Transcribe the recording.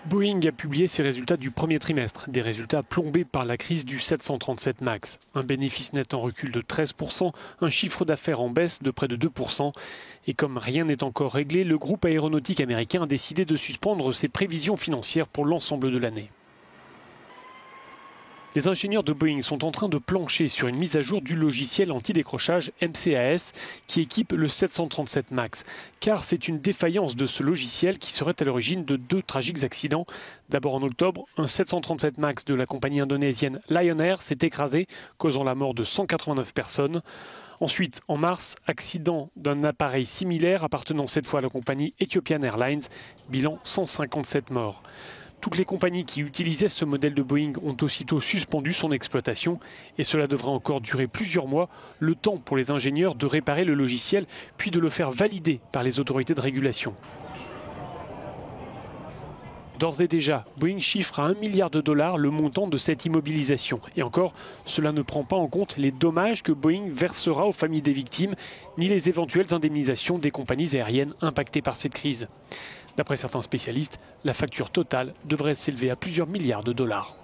Boeing a publié ses résultats du premier trimestre, des résultats plombés par la crise du 737 MAX. Un bénéfice net en recul de 13%, un chiffre d'affaires en baisse de près de 2%. Et comme rien n'est encore réglé, le groupe aéronautique américain a décidé de suspendre ses prévisions financières pour l'ensemble de l'année. Les ingénieurs de Boeing sont en train de plancher sur une mise à jour du logiciel anti-décrochage MCAS qui équipe le 737 MAX. Car c'est une défaillance de ce logiciel qui serait à l'origine de 2 tragiques accidents. D'abord en octobre, un 737 MAX de la compagnie indonésienne Lion Air s'est écrasé, causant la mort de 189 personnes. Ensuite, en mars, accident d'un appareil similaire appartenant cette fois à la compagnie Ethiopian Airlines, bilan 157 morts. Toutes les compagnies qui utilisaient ce modèle de Boeing ont aussitôt suspendu son exploitation et cela devra encore durer plusieurs mois, le temps pour les ingénieurs de réparer le logiciel puis de le faire valider par les autorités de régulation. D'ores et déjà, Boeing chiffre à $1 milliard le montant de cette immobilisation. Et encore, cela ne prend pas en compte les dommages que Boeing versera aux familles des victimes, ni les éventuelles indemnisations des compagnies aériennes impactées par cette crise. D'après certains spécialistes, la facture totale devrait s'élever à plusieurs milliards de dollars.